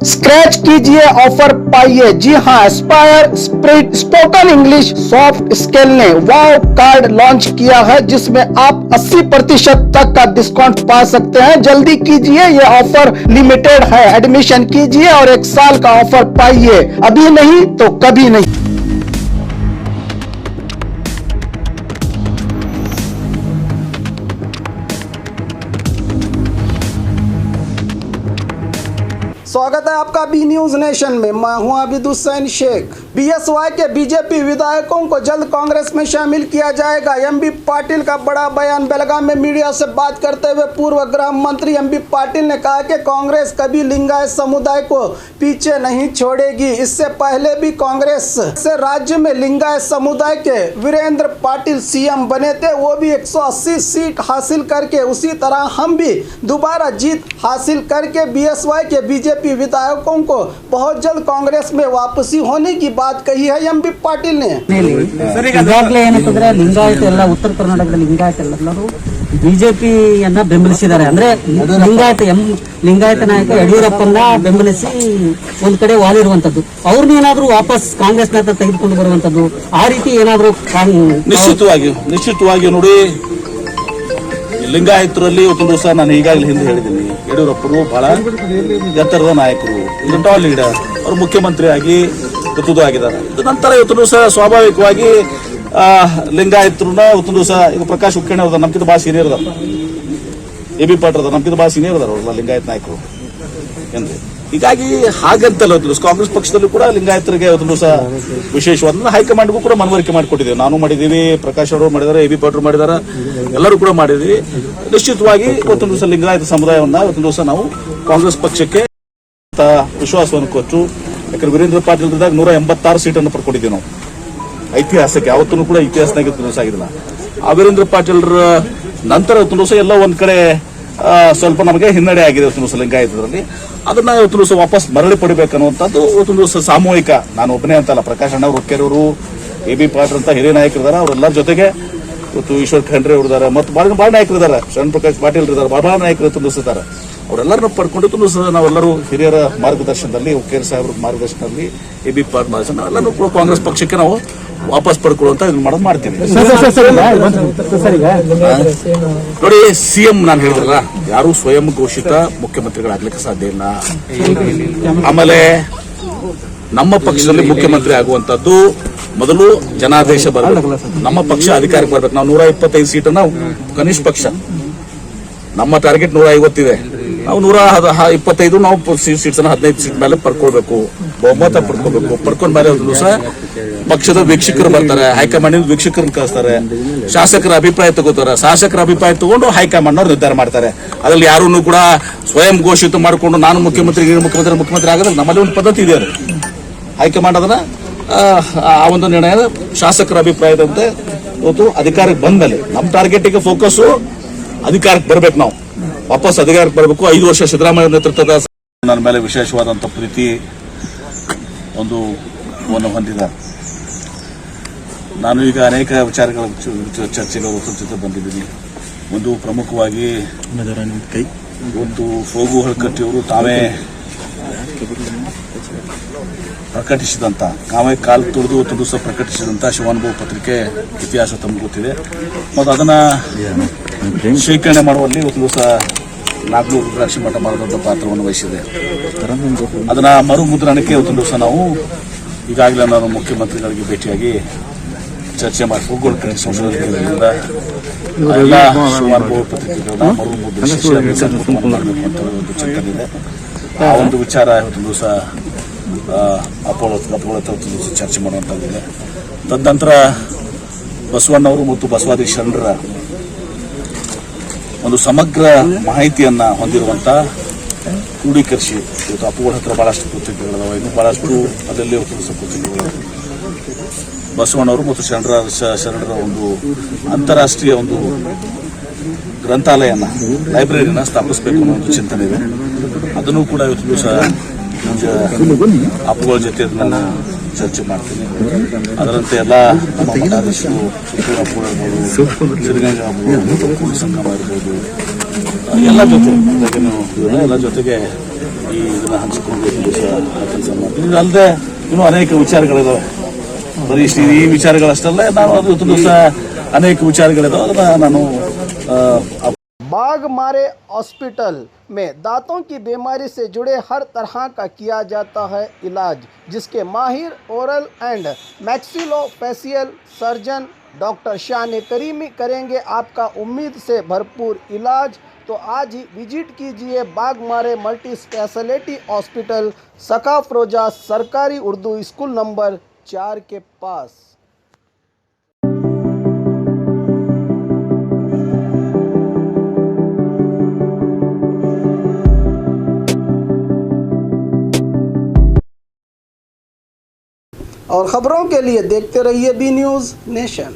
Scratch कीजिए, offer पाइए। जी हाँ, Aspire spoken English soft skill ने वाव कार्ड लॉन्च किया है, जिसमें आप 80% तक का डिस्काउंट पा सकते हैं। जल्दी कीजिए, ये ऑफर लिमिटेड है। एडमिशन कीजिए और 1 साल का ऑफर पाइए। अभी नहीं तो कभी नहीं। स्वागत है आपका बी न्यूज नेशन में। मैं हूं आबिद हुसैन शेख। बीएसवाई के बीजेपी विधायकों को जल्द कांग्रेस में शामिल किया जाएगा। एमबी पाटिल का बड़ा बयान। बेलगाम में मीडिया से बात करते हुए पूर्व गृह मंत्री एमबी पाटिल ने कहा कि कांग्रेस कभी लिंगायत समुदाय को पीछे नहीं छोड़ेगी। इससे पहले भी कांग्रेस से राज्य में लिंगायत समुदाय के वीरेंद्र पाटिल सीएम बने थे, वो भी 180 सीट हासिल करके। उसी तरह हम भी दोबारा जीत हासिल करके बीएसवाई के बीजेपी विधायकों को बहुत जल्द कांग्रेस में वापसी होने की बात कही है एमबी पाटिल ने। ಈಗಾಗಲೇ ಏನಂತಂದ್ರೆ ಲಿಂಗಾಯತ ಎಲ್ಲ ಉತ್ತರ ಕರ್ನಾಟಕದ ಲಿಂಗಾಯತ ಎಲ್ಲರೂ ಬಿಜೆಪಿಯನ್ನ ಬೆಂಬಲಿಸಿದ್ದಾರೆ. ಅಂದ್ರೆ ಲಿಂಗಾಯತ ನಾಯಕ ಯಡಿಯೂರಪ್ಪನ ಬೆಂಬಲಿಸಿ ಒಂದ್ ಕಡೆ ವಾಲಿರುವಂತದ್ದು, ಅವ್ರನ್ನೇನಾದ್ರೂ ವಾಪಸ್ ಕಾಂಗ್ರೆಸ್ ನ ತೆಗೆದುಕೊಂಡು ಬರುವಂತದ್ದು, ಆ ರೀತಿ ಏನಾದ್ರೂ ನಿಶ್ಚಿತವಾಗಿ ನೋಡಿ, ಲಿಂಗಾಯತರಲ್ಲಿ ಇವತ್ತೊಂದು ದಿವಸ ನಾನು ಈಗಾಗಲೇ ಹಿಂದೆ ಹೇಳಿದ್ದೀನಿ, ಯಡಿಯೂರಪ್ಪರು ಬಹಳ ಎತ್ತರದ ನಾಯಕರು, ಇದು ಟಾಪ್ ಲೀಡರ್, ಅವರು ಮುಖ್ಯಮಂತ್ರಿ ಆಗಿ ಆಗಿದ್ದಾರೆ. ನಂತರ ಇವತ್ತೊಂದು ದಿವಸ ಸ್ವಾಭಾವಿಕವಾಗಿ ಲಿಂಗಾಯತರನ್ನ ಇವತ್ತೊಂದು ದಿವಸ ಈಗ ಪ್ರಕಾಶ್ ಹುಕ್ಕೇಣಿ ಅವ್ರದ ನಮ್ಕಿಂತ ಭಾಳ ಸೀನಿಯರ್ ಅದಾರ, ಎ ಬಿ ಪಾಟೀಲ್ ಅದ ನಮ್ಕಿಂತ ಭಾಳ ಸೀನಿಯರ್ ಅದಾರ ಅವ್ರಲ್ಲ ಲಿಂಗಾಯತ ನಾಯಕರು ಎಂದು. ಹೀಗಾಗಿ ಹಾಗಂತಲ್ಲ ಇವತ್ತು ಕಾಂಗ್ರೆಸ್ ಪಕ್ಷದಲ್ಲೂ ಕೂಡ ಲಿಂಗಾಯತರಿಗೆ ಇವತ್ತು ದಿವಸ ವಿಶೇಷವಾದ ಹೈಕಮಾಂಡ್ಗೂ ಕೂಡ ಮನವರಿಕೆ ಮಾಡಿಕೊಟ್ಟಿದ್ದೇವೆ. ನಾನು ಮಾಡಿದ್ದೀವಿ, ಪ್ರಕಾಶ್ ಅವರು ಮಾಡಿದ್ದಾರೆ, ಎ ಬಿ ಪಾಟೀಲ್ ಮಾಡಿದ್ದಾರೆ, ಎಲ್ಲರೂ ಕೂಡ ಮಾಡಿದ್ದೀವಿ. ನಿಶ್ಚಿತವಾಗಿ ಇವತ್ತೊಂದು ದಿವಸ ಲಿಂಗಾಯತ ಸಮುದಾಯವನ್ನ ಇವತ್ತೊಂದು ದಿವಸ ನಾವು ಕಾಂಗ್ರೆಸ್ ಪಕ್ಷಕ್ಕೆ ವಿಶ್ವಾಸವನ್ನು ಕೊಟ್ಟು, ಯಾಕಂದ್ರೆ ವೀರೇಂದ್ರ ಪಾಟೀಲ್ ಇದ್ದಾಗ 186 ಸೀಟನ್ನು ಪಡ್ಕೊಂಡಿದ್ದೀವಿ ನಾವು. ಐತಿಹಾಸಿಕ ಯಾವತ್ತೂ ಕೂಡ ಇತಿಹಾಸನಾಗಿ ದಿವಸ ಆಗಿಲ್ಲ. ಆ ವೀರೇಂದ್ರ ಪಾಟೀಲ್ರ ನಂತರ ಇವತ್ತು ದಿವಸ ಎಲ್ಲ ಒಂದ್ ಕಡೆ ಸ್ವಲ್ಪ ನಮಗೆ ಹಿನ್ನಡೆ ಆಗಿದೆ ಇವತ್ತು ದಿವಸ ಲಿಂಗಾಯತದಲ್ಲಿ. ಅದನ್ನ ಇವತ್ತು ದಿವಸ ವಾಪಸ್ ಮರಳಿ ಪಡಿಬೇಕನ್ನುವಂಥದ್ದು ಇವತ್ತು ದಿವಸ ಸಾಮೂಹಿಕ, ನಾನು ಒಬ್ಬನೇ ಅಂತಲ್ಲ, ಪ್ರಕಾಶ್ ಅಣ್ಣ ಹುಕ್ಕೇರವರು, ಎ ಬಿ ಪಾಟೀಲ್ ಅಂತ ಹಿರಿಯ ನಾಯಕರಿದ್ದಾರೆ, ಅವರೆಲ್ಲರ ಜೊತೆಗೆ ಇವತ್ತು ಈಶ್ವರ್ ಖಂಡ್ರೆ ಅವರಿದ್ದಾರೆ, ಮತ್ತು ಭಾಳ ನಾಯಕರಿದ್ದಾರೆ, ಶರಣ್ ಪ್ರಕಾಶ್ ಪಾಟೀಲ್ ಇದ್ದಾರೆ, ಭಾಳ ನಾಯಕರು ತುಂಬಿಸಿದ್ದಾರೆ. ಅವರೆಲ್ಲರನ್ನ ಪಡ್ಕೊಂಡು ನಾವೆಲ್ಲರೂ ಹಿರಿಯರ ಮಾರ್ಗದರ್ಶನದಲ್ಲಿ, ಹುಕ್ಕೇರಿ ಸಾಹೇಬ್ರ ಮಾರ್ಗದರ್ಶನದಲ್ಲಿ, ಎ ಬಿ ಪಾಟೀಲ್ ಮಾರ್ಗದರ್ಶನ ಎಲ್ಲರೂ ಕೂಡ ಕಾಂಗ್ರೆಸ್ ಪಕ್ಷಕ್ಕೆ ನಾವು ವಾಪಸ್ ಪಡ್ಕೊಳ್ಳುವಂತ ಇದನ್ನ ಮಾಡೋದು ಮಾಡ್ತೀನಿ. ನೋಡಿ, ಸಿಎಂ ನಾನು ಹೇಳಿದ್ರಲ್ಲ, ಯಾರು ಸ್ವಯಂ ಘೋಷಿತ ಮುಖ್ಯಮಂತ್ರಿಗಳಾಗ್ಲಿಕ್ಕೆ ಸಾಧ್ಯ ಇಲ್ಲ. ಆಮೇಲೆ ನಮ್ಮ ಪಕ್ಷದಲ್ಲಿ ಮುಖ್ಯಮಂತ್ರಿ ಆಗುವಂತದ್ದು ಮೊದಲು ಜನಾದೇಶ ಬರಬೇಕು, ನಮ್ಮ ಪಕ್ಷ ಅಧಿಕಾರಕ್ಕೆ ಬರ್ಬೇಕು. ನಾವು 125 ಸೀಟನ್ನ ಕನಿಷ್ಠ ಪಕ್ಷ, ನಮ್ಮ ಟಾರ್ಗೆಟ್ 150 ಇದೆ. ನಾವು 125 ನಾವು ಸೀಟ್ಸ್ 15 ಸೀಟ್ ಮೇಲೆ ಪಡ್ಕೊಳ್ಬೇಕು, ಬಹುಮತ ಪಡ್ಕೋಬೇಕು. ಪಡ್ಕೊಂಡ್ ಮೇಲೆ ಒಂದು ದಿವಸ ಪಕ್ಷದ ವೀಕ್ಷಕರು ಬರ್ತಾರೆ, ಹೈಕಮಾಂಡ್ ವೀಕ್ಷಕರನ್ನ ಕಳಿಸ್ತಾರೆ, ಶಾಸಕರ ಅಭಿಪ್ರಾಯ ತಗೋತಾರೆ, ಶಾಸಕರ ಅಭಿಪ್ರಾಯ ತಗೊಂಡು ಹೈಕಮಾಂಡ್ ಅವ್ರು ನಿರ್ಧಾರ ಮಾಡ್ತಾರೆ. ಅದ್ರಲ್ಲಿ ಯಾರೂ ಕೂಡ ಸ್ವಯಂ ಘೋಷಿತ ಮಾಡಿಕೊಂಡು ನಾನು ಮುಖ್ಯಮಂತ್ರಿ ಆಗೋದ್ರೆ ನಮ್ಮಲ್ಲಿ ಒಂದು ಪದ್ಧತಿ ಇದೆ. ಅದು ಹೈಕಮಾಂಡ್ ಅದನ್ನ ಆ ಒಂದು ನಿರ್ಣಯ ಶಾಸಕರ ಅಭಿಪ್ರಾಯದಂತೆ ಇವತ್ತು ಅಧಿಕಾರಕ್ಕೆ ಬಂದ್ಮೇಲೆ ನಮ್ಮ ಟಾರ್ಗೆಟಿಗೆ ಫೋಕಸ್ ಅಧಿಕಾರಕ್ಕೆ ಬರ್ಬೇಕು, ನಾವು ವಾಪಸ್ ಅಧಿಕಾರಕ್ಕೆ ಬರಬೇಕು. 5 ವರ್ಷ ಸಿದ್ದರಾಮಯ್ಯ ನೇತೃತ್ವದ ನನ್ನ ಮೇಲೆ ವಿಶೇಷವಾದಂತ ಪ್ರೀತಿ ಒಂದು ಹೊಂದಿದೆ. ನಾನು ಈಗ ಅನೇಕ ವಿಚಾರಗಳ ಚರ್ಚೆಗಳ ಜೊತೆ ಬಂದಿದ್ದೀನಿ. ಒಂದು ಪ್ರಮುಖವಾಗಿ ಇವತ್ತು ಫೋಗು ಹಳಕಟ್ಟಿಯವರು ತಾವೇ ಪ್ರಕಟಿಸಿದಂತ, ತಾವೇ ಕಾಲು ತುಳಿದು ಒಂದು ದಿವಸ ಪ್ರಕಟಿಸಿದಂತ ಶಿವಾನುಭವ ಪತ್ರಿಕೆ ಇತಿಹಾಸ ತಮಗೆ ಗೊತ್ತಿದೆ. ಮತ್ತು ಅದನ್ನ ಸ್ವೀಕರಣೆ ಮಾಡುವಲ್ಲಿ ಒಂದು ದಿವಸ ನಾಗಲೂರು ರುದ್ರಾಕ್ಷಿ ಮಠ ಮಾಡಿದಂಥ ಪಾತ್ರವನ್ನು ವಹಿಸಿದೆ. ಅದನ್ನ ಮರು ಮುದ್ರಣಕ್ಕೆ ಒಂದು ದಿವಸ ನಾವು ಈಗಾಗಲೇ ನಾನು ಮುಖ್ಯಮಂತ್ರಿಗಳಿಗೆ ಭೇಟಿಯಾಗಿ ಚರ್ಚೆ ಮಾಡಿ ಹೋಗೋಣ ಸಂಶೋಧನೆಗಳಿಂದ ಎಲ್ಲ ಶಿವಾನುಭವ ಪತ್ರಿಕೆಗಳನ್ನ ಮರು ಮುದ್ರಿಸಬೇಕು ಅಂತ ಒಂದು ಚಿಂತನೆ ಇದೆ. ಆ ಒಂದು ವಿಚಾರ ಇವತ್ತು ದಿವಸ ಅಪೋಲತ ದಿವಸ ಚರ್ಚೆ ಮಾಡುವಂತಾಗಿದೆ. ತದನಂತರ ಬಸವಣ್ಣವರು ಮತ್ತು ಬಸವಾದಿ ಶರಣರ ಒಂದು ಸಮಗ್ರ ಮಾಹಿತಿಯನ್ನ ಹೊಂದಿರುವಂತ ಕ್ರೋಢೀಕರಿಸಿ ಇವತ್ತು ಅಪ್ಪುಗಳ ಹತ್ರ ಬಹಳಷ್ಟು ಪುಸ್ತಕಗಳಿದಾವೆ, ಇನ್ನು ಬಹಳಷ್ಟು ಅದರಲ್ಲಿ ಪುಸ್ತಕಗಳು. ಬಸವಣ್ಣವರು ಮತ್ತು ಶರಣರ ಒಂದು ಅಂತಾರಾಷ್ಟ್ರೀಯ ಒಂದು ಗ್ರಂಥಾಲಯನ, ಲೈಬ್ರರಿನ ಸ್ಥಾಪಿಸಬೇಕು ಅನ್ನೋ ಒಂದು ಚಿಂತನೆ ಇದೆ. ಅದನ್ನು ಕೂಡ ಇವತ್ತು ದಿವಸ ಅಪ್ಪುಗಳ ಜೊತೆ ಅದನ್ನ ಚರ್ಚೆ ಮಾಡ್ತೀನಿ. ಅದರಂತೆ ಎಲ್ಲ ನಮ್ಮ ಮಠಾಧೀಶರು, ಸುತ್ತೂರು ಅಪ್ಪುಗಳು ಇರ್ಬೋದು, ಸಿರಿಗಂಗಾ ಅಪ್ಪುಗಳು, ಸಂಗಮ ಇರ್ಬೋದು, ಎಲ್ಲ ಜೊತೆಗೆ ಈ ಇದನ್ನ ಹಂಚಿಕೊಂಡು ಕೆಲಸ ಮಾಡ್ತೀನಿ. ಇದಲ್ಲದೆ ಇನ್ನೂ ಅನೇಕ ವಿಚಾರಗಳಿದಾವೆ. ಬರೀ ಈ ವಿಚಾರಗಳಷ್ಟಲ್ಲ, ನಾನು ಇವತ್ತು ದಿವಸ ಅನೇಕ ವಿಚಾರಗಳಿದಾವೆ, ಅದನ್ನ ನಾನು बाघ मारे हॉस्पिटल में दांतों की बीमारी से जुड़े हर तरह का किया जाता है इलाज, जिसके माहिर oral and maxillofacial surgeon doctor शान करीमी करेंगे आपका उम्मीद से भरपूर इलाज। तो आज ही विजिट कीजिए बाघ मारे मल्टी स्पेशलिटी हॉस्पिटल सकाफरोजा सरकारी उर्दू स्कूल नंबर 4 के पास। और खबरों के लिए देखते रहिए बी न्यूज़ नेशन।